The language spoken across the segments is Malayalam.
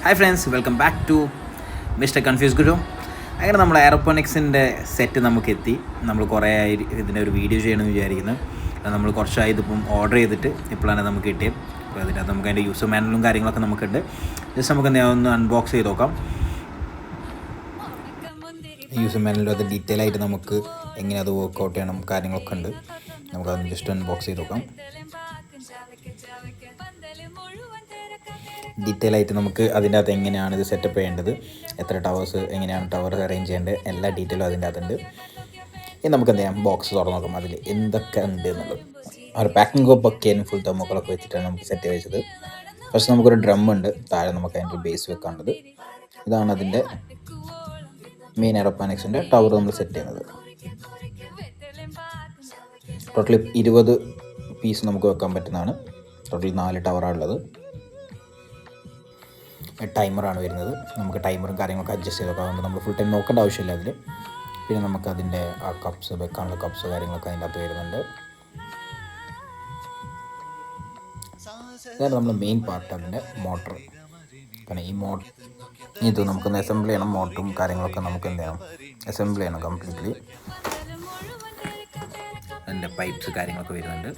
Hi friends, welcome back to mister confuse Guru. അങ്ങനെ നമ്മൾ എയറോപോണിക്സിൻ്റെ സെറ്റ് നമുക്ക് എത്തി. നമ്മൾ കുറേ ആയി ഇതിൻ്റെ ഒരു വീഡിയോ ചെയ്യണമെന്ന് വിചാരിക്കുന്നത്. നമ്മൾ കുറച്ചായി ഇതിപ്പം ഓർഡർ ചെയ്തിട്ട് ഇപ്പോഴാണ് നമുക്ക് കിട്ടിയത്. അപ്പോൾ അതിനകത്ത് നമുക്ക് അതിൻ്റെ യൂസർ മാനുവലും കാര്യങ്ങളൊക്കെ നമുക്കുണ്ട്. ജസ്റ്റ് നമുക്ക് ഒന്ന് അൺബോക്സ് ചെയ്ത് നോക്കാം. യൂസർ മാനുവലും അത് ഡീറ്റെയിൽ ആയിട്ട് നമുക്ക് എങ്ങനെ അത് വർക്കൗട്ട് ചെയ്യണം കാര്യങ്ങളൊക്കെ ഉണ്ട്. നമുക്കത് ജസ്റ്റ് അൺബോക്സ് ചെയ്ത് നോക്കാം. ഡീറ്റെയിൽ ആയിട്ട് നമുക്ക് അതിൻ്റെ അകത്ത് എങ്ങനെയാണ് ഇത് സെറ്റപ്പ് ചെയ്യേണ്ടത്, എത്ര ടവേഴ്സ്, എങ്ങനെയാണ് ടവർ അറേഞ്ച് ചെയ്യേണ്ടത്, എല്ലാ ഡീറ്റെയിലും അതിൻ്റെ അകത്തുണ്ട്. ഇനി നമുക്ക് എന്ത് ചെയ്യാം, ബോക്സ് തുറന്ന് നോക്കാം അതിൽ എന്തൊക്കെ ഉണ്ട് എന്നുള്ളത്. ഒരു പാക്കിംഗ് ഒക്കെയാണ് ഫുൾ തെർമോക്കോളൊക്കെ വെച്ചിട്ടാണ് നമുക്ക് സെറ്റ് ചെയ്ത് വെച്ചത്. ഫസ്റ്റ് നമുക്കൊരു ഡ്രം ഉണ്ട്, താഴെ നമുക്ക് അതിൻ്റെ ബേസ് വെക്കാനുള്ളത്. ഇതാണ് അതിൻ്റെ മെയിൻ എയറോപോണിക്സിൻ്റെ ടവർ നമ്മൾ സെറ്റ് ചെയ്യുന്നത്. ടോട്ടലി 20 പീസ് നമുക്ക് വെക്കാൻ പറ്റുന്നതാണ്. ടോട്ടൽ 4 ടവറാണുള്ളത്. ടൈമറാണ് വരുന്നത്. നമുക്ക് ടൈമറും കാര്യങ്ങളൊക്കെ അഡ്ജസ്റ്റ് ചെയ്തൊക്കെ അതുകൊണ്ട് നമ്മൾ ഫുൾ ടൈം നോക്കേണ്ട ആവശ്യമില്ല അതിൽ. പിന്നെ നമുക്ക് അതിൻ്റെ ആ കപ്സ് വെക്കാനുള്ള കപ്സ് കാര്യങ്ങളൊക്കെ അതിൻ്റെ അകത്ത് വരുന്നുണ്ട്. ഇതാണ് നമ്മൾ മെയിൻ പാർട്ട്, അതിൻ്റെ മോട്ടർ. പിന്നെ ഈ ഇത് നമുക്കൊന്ന് അസംബിൾ ചെയ്യണം. മോട്ടറും കാര്യങ്ങളൊക്കെ നമുക്ക് എന്ത് ചെയ്യണം, അസംബിൾ ചെയ്യണം കംപ്ലീറ്റ്ലി. അതിൻ്റെ പൈപ്പ്സ് കാര്യങ്ങളൊക്കെ വരുന്നുണ്ട്.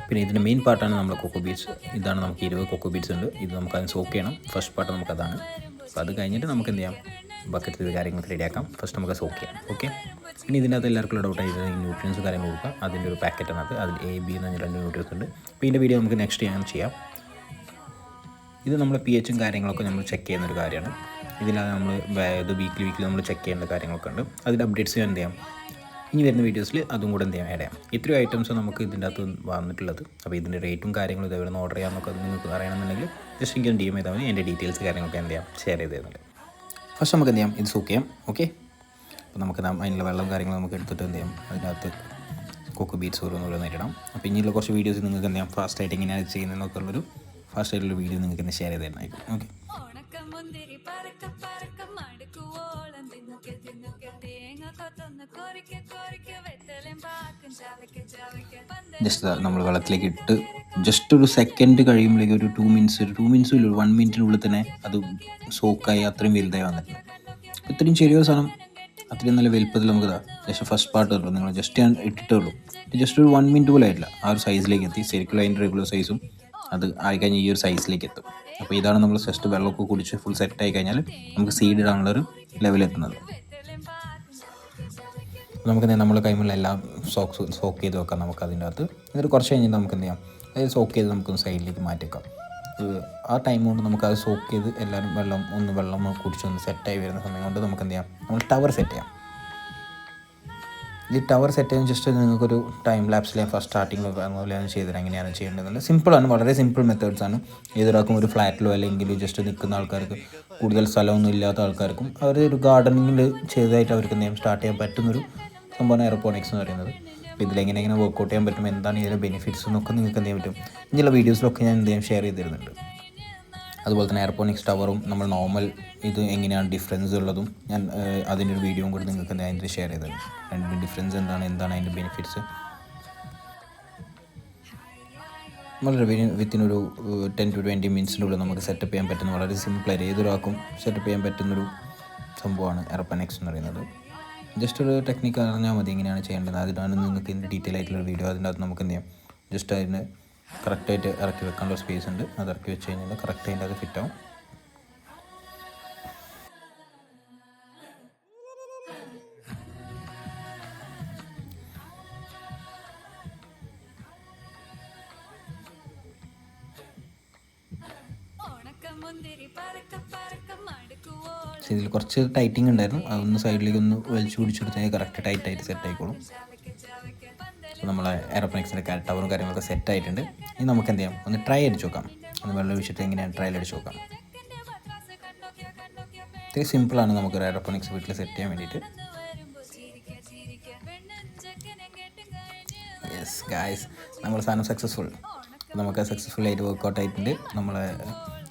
പിന്നെ ഇതിൻ്റെ മെയിൻ പാർട്ടാണ് നമ്മൾ കൊക്കോ ബീഡ്സ്. ഇതാണ് നമുക്ക് 20 കൊക്കോ ബീഡ്സ് ഉണ്ട്. ഇത് നമുക്ക് അതിന് സോക്ക് ചെയ്യണം. ഫസ്റ്റ് പാർട്ട് നമുക്കതാണ്. അപ്പോൾ അത് കഴിഞ്ഞിട്ട് നമുക്ക് എന്ത് ചെയ്യാം, ബക്കറ്റിൽ ഇത് കാര്യങ്ങളൊക്കെ റെഡിയാക്കാം. ഫസ്റ്റ് നമുക്ക് സോക്ക് ചെയ്യാം. ഓക്കെ. ഇനി ഇതിനകത്ത് എല്ലാവർക്കും ഡൗട്ടായിട്ട് ന്യൂട്രിയൻസ് കാര്യങ്ങൾ കൊടുക്കുക. അതിൻ്റെ ഒരു പാക്കറ്റിനകത്ത് അതിൽ A-B എന്ന് പറഞ്ഞ 2 ന്യൂട്രിയൻസ് ഉണ്ട്. അപ്പോൾ ഇതിൻ്റെ വീഡിയോ നമുക്ക് നെക്സ്റ്റ് ചെയ്യാം. ഇത് നമ്മൾ pH കാര്യങ്ങളൊക്കെ നമ്മൾ ചെക്ക് ചെയ്യുന്നൊരു കാര്യമാണ്. ഇതിലാണ് നമ്മൾ ഇത് വീക്ക്ലി നമ്മൾ ചെക്ക് ചെയ്യേണ്ട കാര്യങ്ങളൊക്കെ ഉണ്ട്. അതിൻ്റെ അപ്ഡേറ്റ്സ് എന്ത് ചെയ്യാം, ഇനി വരുന്ന വീഡിയോസിൽ അതും കൂടെ എന്ത് ചെയ്യാം, ആഡ് ചെയ്യാം. ഇത്രയും ഐറ്റംസ് നമുക്ക് ഇതിൻ്റെ അകത്ത് വന്നിട്ടുള്ളത്. അപ്പോൾ ഇതിൻ്റെ റേറ്റും കാര്യങ്ങളും ഇതെവിടെ നിന്ന് ഓർഡർ ചെയ്യാമെന്നൊക്കെ അത് നിങ്ങൾക്ക് അറിയണമെന്നുണ്ടെങ്കിൽ ജസ്റ്റ് എനിക്ക് DM ചെയ്താൽ മതി. എൻ്റെ ഡീറ്റെയിൽസ് കാര്യങ്ങളൊക്കെ എന്ത് ചെയ്യാം, ഷെയർ ചെയ്ത് തരുന്നുണ്ട്. ഫസ്റ്റ് നമുക്ക് എന്ത് ചെയ്യാം, ഇത് സോക്ക് ചെയ്യാം. ഓക്കെ. അപ്പോൾ നമുക്ക് അതിനുള്ള വെള്ളം കാര്യങ്ങൾ നമുക്ക് എടുത്തിട്ട് എന്ത് ചെയ്യാം, അതിനകത്ത് കൊക്കോ ബീഡ്സ് ഓരോന്നിടാം. അപ്പോൾ ഇനിയുള്ള കുറച്ച് വീഡിയോസ് നിങ്ങൾക്ക് എന്ത് ചെയ്യാം, ഫാസ്റ്റായിട്ട് എങ്ങനെയാണ് ചെയ്യുന്നതെന്നൊക്കെ ഉള്ളൊരു ഫാസ്റ്റായിട്ടുള്ള വീഡിയോ നിങ്ങൾക്ക് തന്നെ ഷെയർ ചെയ്ത് തരുന്നതായിരിക്കും. ഓക്കെ. ജസ്റ്റ് നമ്മൾ വെള്ളത്തിലേക്ക് ഇട്ട് ജസ്റ്റ് ഒരു സെക്കൻഡ് കഴിയുമ്പോഴേക്കും ഒരു 2 മിനിറ്റ്സ് ഇല്ല, 1 മിനിറ്റിനുള്ളിൽ തന്നെ അത് സോക്കായി അത്രയും വലുതായി വന്നിട്ടുണ്ട്. ഇത്രയും ചെറിയൊരു സാധനം അത്രയും നല്ല വലുപ്പത്തിൽ നമുക്ക് ജസ്റ്റ് ഫസ്റ്റ് പാർട്ട് ഉള്ളൂ, നിങ്ങൾ ജസ്റ്റ് ഞാൻ ഇട്ടിട്ടേ ഉള്ളൂ. ജസ്റ്റ് ഒരു 1 മിനിറ്റ് പോലും ആയിട്ടില്ല, ആ ഒരു സൈസിലേക്ക് എത്തി. ശരിക്കും അതിൻ്റെ റെഗുലർ സൈസും അത് ആയിക്കഴിഞ്ഞാൽ ഈ ഒരു സൈസിലേക്ക് എത്തും. അപ്പോൾ ഇതാണ് നമ്മൾ ജസ്റ്റ് വെള്ളമൊക്കെ കുടിച്ച് ഫുൾ സെറ്റ് ആയി കഴിഞ്ഞാൽ നമുക്ക് സീഡ് ഇടാനുള്ളൊരു ലെവലെത്തുന്നത്. നമുക്ക് നമ്മൾ കൈമുള്ള എല്ലാം സോക്ക് ചെയ്ത് വെക്കാം നമുക്ക് അതിൻ്റെ അകത്ത്. എന്നിട്ട് കുറച്ച് കഴിഞ്ഞ് നമുക്ക് എന്ത് ചെയ്യാം, അതായത് സോക്ക് ചെയ്ത് നമുക്കൊന്ന് സൈഡിലേക്ക് മാറ്റിവെക്കാം. ആ ടൈം കൊണ്ട് നമുക്കത് സോക്ക് ചെയ്ത് എല്ലാവരും വെള്ളം കുടിച്ചൊന്ന് സെറ്റായി വരുന്ന സമയം കൊണ്ട് നമുക്ക് എന്ത് ചെയ്യാം, നമ്മൾ ടവർ സെറ്റ് ചെയ്യാം. ഈ ടവർ സെറ്റ് ചെയ്യാൻ ജസ്റ്റ് നിങ്ങൾക്കൊരു ടൈം ലാപ്സിലെ ഫസ്റ്റ് സ്റ്റാർട്ടിങ്ങിൽ അതുപോലെയാണ് ചെയ്തത്. എങ്ങനെയാണ് ചെയ്യേണ്ടതെന്നുള്ളത് സിമ്പിളാണ്, വളരെ സിമ്പിൾ മെത്തേഡ്സാണ്. ഏതൊരാൾക്കും ഒരു ഫ്ലാറ്റിലോ അല്ലെങ്കിൽ ജസ്റ്റ് നിൽക്കുന്ന ആൾക്കാർക്ക്, കൂടുതൽ സ്ഥലമൊന്നും ഇല്ലാത്ത ആൾക്കാർക്കും അവർ ഒരു ഗാർഡനിങ്ങിൽ ചെയ്തതായിട്ട് അവർക്ക് എന്ത് ചെയ്യാം, സ്റ്റാർട്ട് ചെയ്യാൻ പറ്റുന്നൊരു സംഭവമാണ് എയറോപോണിക്സ് എന്ന് പറയുന്നത്. അപ്പോൾ ഇതിലെങ്ങനെ വർക്കൗട്ട് ചെയ്യാൻ പറ്റും, എന്താണ് ഇതിൻ്റെ ബെനിഫിറ്റ്സ് എന്നൊക്കെ നിങ്ങൾക്ക് എന്ത് ചെയ്യാൻ പറ്റും, ഇങ്ങനെയുള്ള വീഡിയോസിലൊക്കെ ഞാൻ എന്ത് ചെയ്യാം, ഷെയർ ചെയ്ത് തരുന്നുണ്ട്. അതുപോലെ തന്നെ എയറോപോണിക്സ് ടവറും നമ്മൾ നോർമൽ ഇത് എങ്ങനെയാണ് ഡിഫറൻസ് ഉള്ളതും ഞാൻ അതിൻ്റെ ഒരു വീഡിയോയും കൂടി നിങ്ങൾക്ക് അതിൻ്റെ ഷെയർ ചെയ്തിട്ടുണ്ട്. രണ്ടിൻ്റെ ഡിഫറൻസ് എന്താണ് അതിൻ്റെ ബെനിഫിറ്റ്സ്. വളരെ വിത്തിനൊരു 10 to 20 മിനിറ്റ്സിനുള്ളിൽ നമുക്ക് സെറ്റപ്പ് ചെയ്യാൻ പറ്റുന്ന, വളരെ സിമ്പിളായിട്ട് ഏതൊരാൾക്കും സെറ്റപ്പ് ചെയ്യാൻ പറ്റുന്നൊരു സംഭവമാണ് എയറോപോണിക്സ് എന്ന് പറയുന്നത്. ജസ്റ്റ് ഒരു ടെക്നിക്ക് അറിഞ്ഞാൽ മതി എങ്ങനെയാണ് ചെയ്യേണ്ടത്. അതിനാണ് നിങ്ങൾക്ക് ഇതിൻ്റെ ഡീറ്റെയിൽ ആയിട്ടുള്ള വീഡിയോ. അതിൻ്റെ അകത്ത് നമുക്ക് എന്ത് ചെയ്യാം, ജസ്റ്റ് അതിന് കറക്റ്റായിട്ട് ഇറക്കി വെക്കാനുള്ള സ്പേസ് ഉണ്ട്. അത് ഇറക്കി വെച്ച് കഴിഞ്ഞാൽ കറക്റ്റ് അതിൻ്റെ അത് ഫിറ്റാവും. ഇതിൽ കുറച്ച് ടൈറ്റിങ് ഉണ്ടായിരുന്നു, അതൊന്ന് സൈഡിലേക്ക് ഒന്ന് വലിച്ചു പിടിച്ചെടുത്താൽ കറക്റ്റ് ടൈറ്റായിട്ട് സെറ്റ് ആയിക്കോളും. അപ്പോൾ നമ്മളെ എയറോപോണിക്സിൻ്റെ ടവറും കാര്യങ്ങളൊക്കെ സെറ്റ് ആയിട്ടുണ്ട്. ഇനി നമുക്ക് എന്ത് ചെയ്യാം, ഒന്ന് ട്രൈ അടിച്ച് നോക്കാം. ഒന്ന് വെള്ളം ഒഴിച്ചിട്ട് എങ്ങനെയാണ് ട്രയൽ അടിച്ച് നോക്കാം. ഇത്തിരി സിമ്പിളാണ് നമുക്കൊരു എയറോപോണിക്സ് വീട്ടിൽ സെറ്റ് ചെയ്യാൻ വേണ്ടിയിട്ട്. യെസ് ഗായ്സ്, നമ്മൾ സാധനം സക്സസ്ഫുൾ. നമുക്ക് സക്സസ്ഫുള്ളായിട്ട് വർക്കൗട്ട് ആയിട്ടുണ്ട്. നമ്മളെ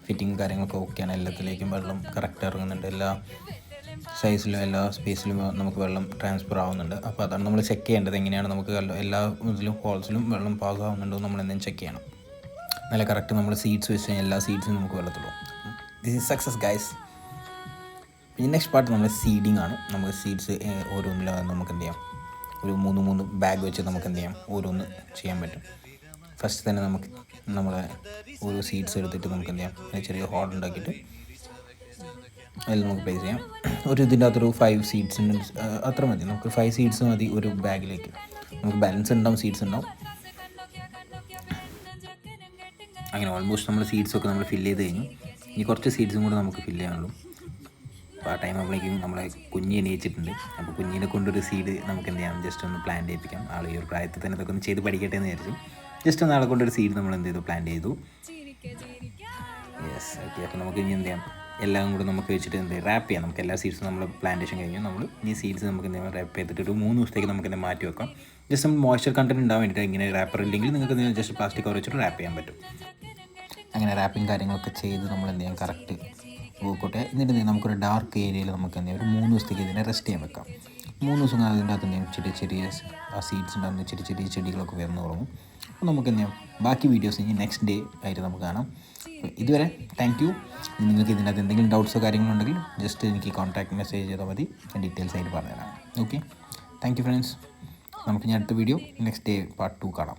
ഫിറ്റിങ് കാര്യങ്ങളൊക്കെ ഓക്കെയാണ്. എല്ലാത്തിലേക്കും വെള്ളം കറക്റ്റ് ഇറങ്ങുന്നുണ്ട്. എല്ലാ സൈസിലും എല്ലാ സ്പേസിലും നമുക്ക് വെള്ളം ട്രാൻസ്ഫർ ആവുന്നുണ്ട്. അപ്പോൾ അതാണ് നമ്മൾ ചെക്ക് ചെയ്യേണ്ടത്, എങ്ങനെയാണ് നമുക്ക് എല്ലാ ഇതിലും ഹോൾസിലും വെള്ളം പാസ് ആവുന്നുണ്ടോ നമ്മൾ എന്തെങ്കിലും ചെക്ക് ചെയ്യണം. നല്ല കറക്റ്റ് നമ്മൾ സീഡ്സ് വെച്ച് കഴിഞ്ഞാൽ എല്ലാ സീഡ്സും നമുക്ക് വെള്ളത്തിടും. This is success guys. പിന്നെ നെക്സ്റ്റ് പാർട്ട് നമ്മൾ സീഡിങ് ആണ്. നമുക്ക് സീഡ്സ് ഓരോന്നിലും നമുക്ക് എന്ത് ചെയ്യാം, ഒരു 3 ബാഗ് വെച്ച് നമുക്ക് എന്ത് ചെയ്യാം, ഓരോന്ന് ചെയ്യാൻ പറ്റും. ഫസ്റ്റ് തന്നെ നമുക്ക് നമ്മളെ ഓരോ സീഡ്സ് എടുത്തിട്ട് നമുക്ക് എന്ത് ചെയ്യാം, ചെറിയ ഹോൾ ഉണ്ടാക്കിയിട്ട് അതിൽ നമുക്ക് പ്ലേസ് ചെയ്യാം. ഒരു ഇതിൻ്റെ അകത്തൊരു 5 സീഡ്സ് ഉണ്ട്, അത്ര മതി. നമുക്ക് 5 സീഡ്സ് മതി ഒരു ബാഗിലേക്ക്. നമുക്ക് ബാലൻസ് ഉണ്ടാവും, സീഡ്സ് ഉണ്ടാവും. അങ്ങനെ ഓൾമോസ്റ്റ് നമ്മൾ സീഡ്സൊക്കെ നമ്മൾ ഫില്ല് ചെയ്ത് കഴിഞ്ഞു. ഇനി കുറച്ച് സീഡ്സും കൂടെ നമുക്ക് ഫില്ല് ചെയ്യാനുള്ളൂ. അപ്പോൾ ആ ടൈം ആകുമ്പോഴേക്കും നമ്മളെ കുഞ്ഞ് എണീച്ചിട്ടുണ്ട്. അപ്പോൾ കുഞ്ഞിനെ കൊണ്ടൊരു സീഡ് നമുക്ക് എന്ത് ചെയ്യാം, ജസ്റ്റ് ഒന്ന് പ്ലാന്റ് ചെയ്യിപ്പിക്കാം. ആൾ ഈ ഒരു പ്രായത്തിൽ തന്നെ ഇതൊക്കെ ഒന്ന് ചെയ്ത് പഠിക്കട്ടെ എന്ന് വിചാരിച്ചു. ജസ്റ്റ് ഒന്ന് ആളെ കൊണ്ടൊരു സീഡ് നമ്മൾ എന്ത് ചെയ്തു, പ്ലാന്റ് ചെയ്തു. Yes, okay. അപ്പോൾ നമുക്ക് ഇനി എന്ത് ചെയ്യാം, എല്ലാം കൂടെ നമുക്ക് വെച്ചിട്ട് എന്ത് റാപ്പ് ചെയ്യാം. നമുക്ക് എല്ലാ സീഡ്സും നമ്മൾ പ്ലാന്റേഷൻ കഴിഞ്ഞു. നമ്മൾ ഈ സീഡ്സ് നമുക്ക് എന്ത് ചെയ്യാം, റാപ്പ് ചെയ്തിട്ട് ഒരു 3 ദിവസത്തേക്ക് നമുക്ക് എന്ത് മാറ്റി വെക്കാം. ജസ്റ്റ് നമ്മൾ മോയ്സ്ചർ കണ്ടൻറ്റ് ഉണ്ടാകാൻ വേണ്ടിയിട്ട്. ഇങ്ങനെ റാപ്പർ ഇല്ലെങ്കിൽ നിങ്ങൾക്ക് ജസ്റ്റ് പ്ലാസ്റ്റിക് കവർ വെച്ചിട്ട് റാപ്പ് ചെയ്യാൻ പറ്റും. അങ്ങനെ റാപ്പിങ് കാര്യങ്ങളൊക്കെ ചെയ്ത് നമ്മൾ എന്ത് ചെയ്യാം, കറക്റ്റ് പോയിക്കോട്ടെ. എന്നിട്ട് നമുക്കൊരു ഡാർക്ക് ഏരിയയിൽ നമുക്ക് എന്ത് ചെയ്യാം, ഒരു 3 ദിവസത്തേക്ക് ഇതിനെ റെസ്റ്റ് ചെയ്യാൻ വെക്കാം. 3 ദിവസം അതിൻ്റെ അകത്ത് എന്ത് ചെയ്യും, ചെറിയ ആ സീഡ്സ് ഉണ്ടാകുന്ന ചെറിയ ചെടികളൊക്കെ വരുന്ന തുടങ്ങും. അപ്പോൾ നമുക്ക് എന്ത് ചെയ്യാം, ബാക്കി വീഡിയോസ് ഇനി നെക്സ്റ്റ് ഡേ ആയിട്ട് നമുക്ക് കാണാം. ഇതുവരെ താങ്ക് യു. നിങ്ങൾക്ക് ഇതിനകത്ത് എന്തെങ്കിലും ഡൗട്ട്സോ കാര്യങ്ങളുണ്ടെങ്കിൽ ജസ്റ്റ് എനിക്ക് കോൺടാക്ട് മെസ്സേജ് ചെയ്താൽ മതി, ഞാൻ ഡീറ്റെയിൽസ് ആയിട്ട് പറഞ്ഞുതരാം. Okay, thank you friends. നമുക്ക് ഇനി അടുത്ത വീഡിയോ നെക്സ്റ്റ് ഡേ പാർട്ട് 2 കാണാം.